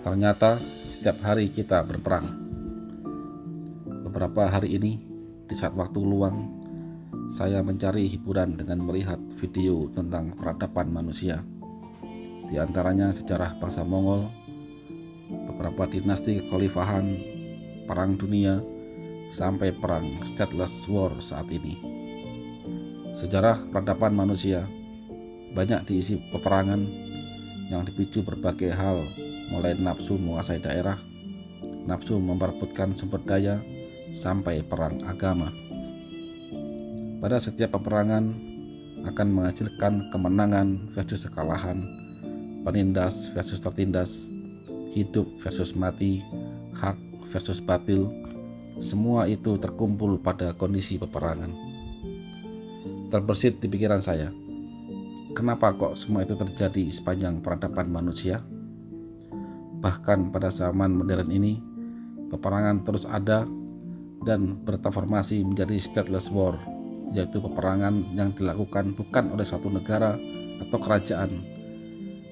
Ternyata setiap hari kita berperang. Beberapa hari ini, di saat waktu luang, saya mencari hiburan dengan melihat video tentang peradaban manusia. Di antaranya sejarah bangsa Mongol, beberapa dinasti kekhalifahan, perang dunia, sampai perang Stateless War saat ini. Sejarah peradaban manusia banyak diisi peperangan yang dipicu berbagai hal, mulai nafsu menguasai daerah, nafsu memperebutkan sumber daya, sampai perang agama. Pada setiap peperangan akan menghasilkan kemenangan versus kekalahan, penindas versus tertindas, hidup versus mati, hak versus batil. Semua itu terkumpul pada kondisi peperangan. Terbersit di pikiran saya, kenapa kok semua itu terjadi sepanjang peradaban manusia? Bahkan pada zaman modern ini, peperangan terus ada dan bertransformasi menjadi stateless war, yaitu peperangan yang dilakukan bukan oleh suatu negara atau kerajaan,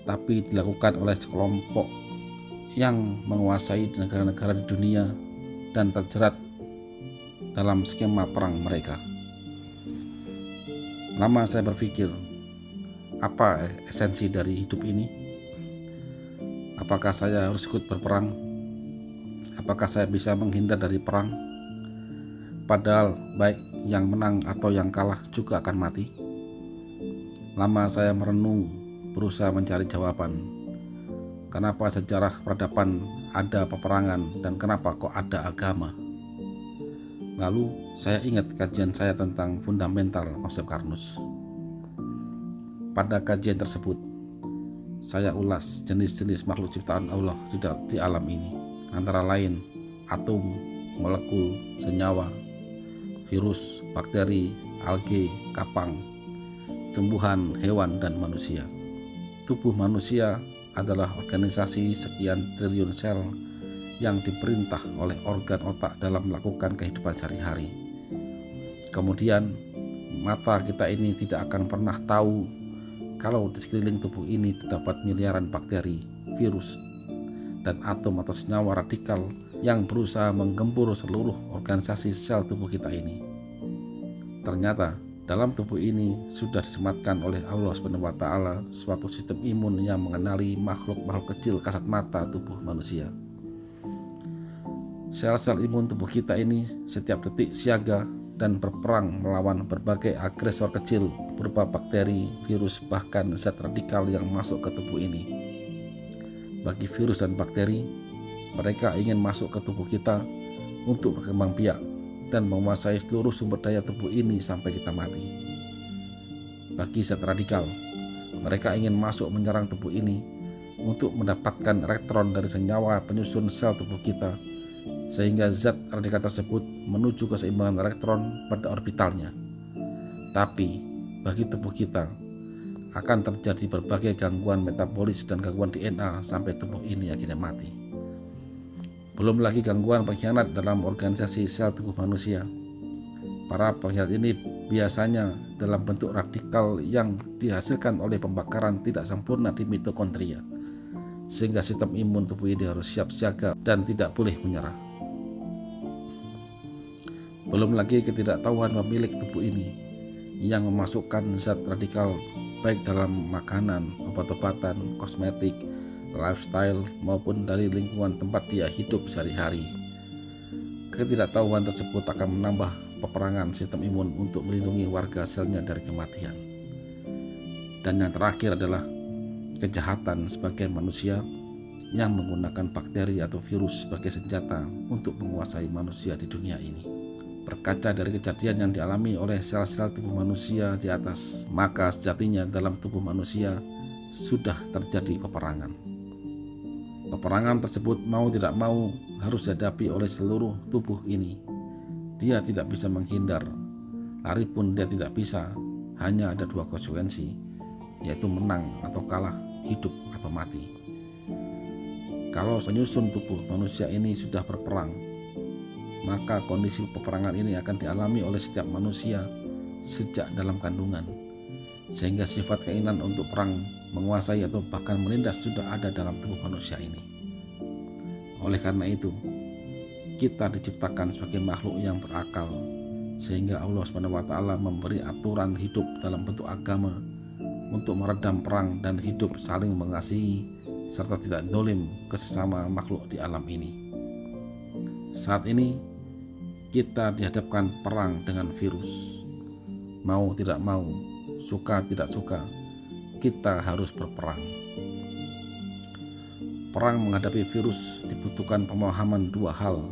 tapi dilakukan oleh sekelompok yang menguasai negara-negara di dunia dan terjerat dalam skema perang mereka. Lama saya berpikir, apa esensi dari hidup ini? Apakah saya harus ikut berperang? Apakah saya bisa menghindar dari perang? Padahal baik yang menang atau yang kalah juga akan mati. Lama saya merenung, berusaha mencari jawaban. Kenapa sejarah peradaban ada peperangan dan kenapa kok ada agama? Lalu saya ingat kajian saya tentang fundamental konsep Karnus. Pada kajian tersebut, saya ulas jenis-jenis makhluk ciptaan Allah di alam ini, antara lain atom, molekul, senyawa, virus, bakteri, alge, kapang, tumbuhan, hewan, dan manusia. Tubuh manusia adalah organisasi sekian triliun sel yang diperintah oleh organ otak dalam melakukan kehidupan sehari-hari. Kemudian, mata kita ini tidak akan pernah tahu kalau di sekeliling tubuh ini terdapat miliaran bakteri, virus, dan atom atau senyawa radikal yang berusaha menggempur seluruh organisasi sel tubuh kita ini. Ternyata dalam tubuh ini sudah disematkan oleh Allah SWT suatu sistem imun yang mengenali makhluk-makhluk kecil kasat mata tubuh manusia. Sel-sel imun tubuh kita ini setiap detik siaga dan berperang melawan berbagai agresor kecil berupa bakteri, virus, bahkan zat radikal yang masuk ke tubuh ini. Bagi virus dan bakteri, mereka ingin masuk ke tubuh kita untuk berkembang biak dan menguasai seluruh sumber daya tubuh ini sampai kita mati. Bagi zat radikal, mereka ingin masuk menyerang tubuh ini untuk mendapatkan elektron dari senyawa penyusun sel tubuh kita, sehingga zat radikal tersebut menuju keseimbangan elektron pada orbitalnya. Tapi bagi tubuh kita akan terjadi berbagai gangguan metabolis dan gangguan DNA sampai tubuh ini akhirnya mati. Belum lagi gangguan pengkhianat dalam organisasi sel tubuh manusia. Para pengkhianat ini biasanya dalam bentuk radikal yang dihasilkan oleh pembakaran tidak sempurna di mitokondria, sehingga sistem imun tubuh ini harus siap siaga dan tidak boleh menyerah. Belum lagi ketidaktahuan pemilik tubuh ini yang memasukkan zat radikal baik dalam makanan, obat-obatan, kosmetik, lifestyle maupun dari lingkungan tempat dia hidup sehari-hari. Ketidaktahuan tersebut akan menambah peperangan sistem imun untuk melindungi warga selnya dari kematian. Dan yang terakhir adalah kejahatan sebagian manusia yang menggunakan bakteri atau virus sebagai senjata untuk menguasai manusia di dunia ini. Berkaca dari kejadian yang dialami oleh sel-sel tubuh manusia di atas, maka sejatinya dalam tubuh manusia sudah terjadi peperangan. Peperangan tersebut mau tidak mau harus dihadapi oleh seluruh tubuh ini. Dia tidak bisa menghindar, lari pun dia tidak bisa. Hanya ada dua konsekuensi, yaitu menang atau kalah, hidup atau mati. Kalau penyusun tubuh manusia ini sudah berperang, maka kondisi peperangan ini akan dialami oleh setiap manusia sejak dalam kandungan, sehingga sifat keinginan untuk perang, menguasai atau bahkan menindas sudah ada dalam tubuh manusia ini. Oleh karena itu, kita diciptakan sebagai makhluk yang berakal, sehingga Allah SWT memberi aturan hidup dalam bentuk agama untuk meredam perang dan hidup saling mengasihi serta tidak dolim ke sesama makhluk di alam ini. Saat ini kita dihadapkan perang dengan virus. Mau tidak mau, suka tidak suka, kita harus berperang. Perang menghadapi virus dibutuhkan pemahaman dua hal,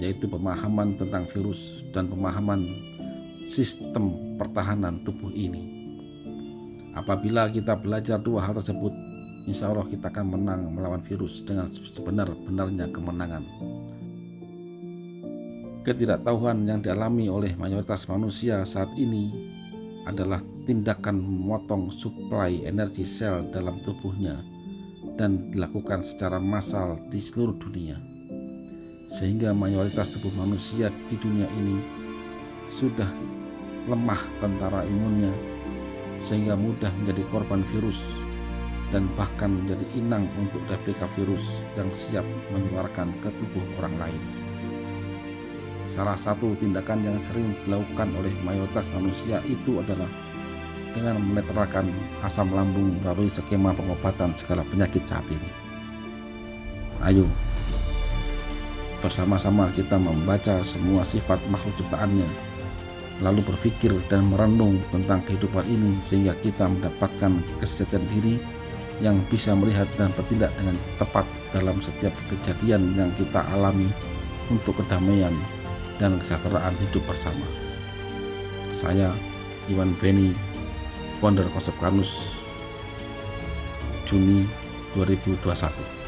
yaitu pemahaman tentang virus dan pemahaman sistem pertahanan tubuh ini. Apabila kita belajar dua hal tersebut, insya Allah kita akan menang melawan virus dengan sebenar-benarnya kemenangan. Ketidaktahuan yang dialami oleh mayoritas manusia saat ini adalah tindakan memotong suplai energi sel dalam tubuhnya dan dilakukan secara massal di seluruh dunia, sehingga mayoritas tubuh manusia di dunia ini sudah lemah tentara imunnya, sehingga mudah menjadi korban virus dan bahkan menjadi inang untuk replika virus yang siap menularkan ke tubuh orang lain. Salah satu tindakan yang sering dilakukan oleh mayoritas manusia itu adalah dengan menetralkan asam lambung melalui skema pengobatan segala penyakit saat ini. Ayo, bersama-sama kita membaca semua sifat makhluk ciptaannya, lalu berpikir dan merenung tentang kehidupan ini sehingga kita mendapatkan kesejahteraan diri yang bisa melihat dan bertindak dengan tepat dalam setiap kejadian yang kita alami untuk kedamaian dan kesejahteraan hidup bersama. Saya Iwan Beni, founder Konsep Karnus, Juni 2021.